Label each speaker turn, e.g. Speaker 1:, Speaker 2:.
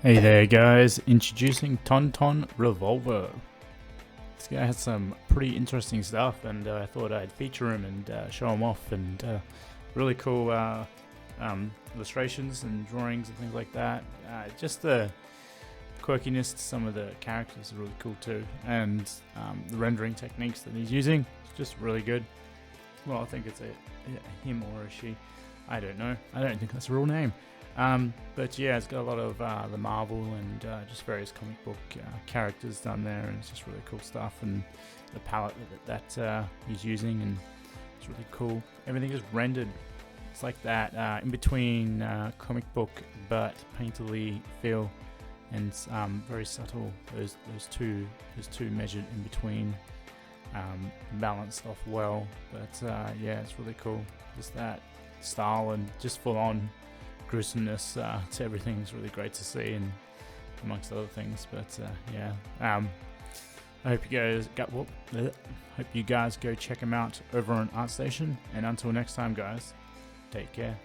Speaker 1: Hey there guys, introducing Tonton Revolver. This guy has some pretty interesting stuff and I thought I'd feature him and show him off, and really cool illustrations and drawings and things like that. Just the quirkiness to some of the characters is really cool too, and the rendering techniques that he's using is just really good. Well, I think it's a him or a she. I don't know. I don't think that's a real name. But yeah, it's got a lot of the Marvel and just various comic book characters done there, and it's just really cool stuff. And the palette that he's using, and it's really cool. Everything is rendered. It's like that in between comic book but painterly feel, and very subtle. Those two measured in between, balanced off well. But yeah, it's really cool. Just that style and just full on gruesomeness to everything is really great to see, and amongst other things. But yeah, I hope you guys go check them out over on ArtStation. And until next time, guys, take care.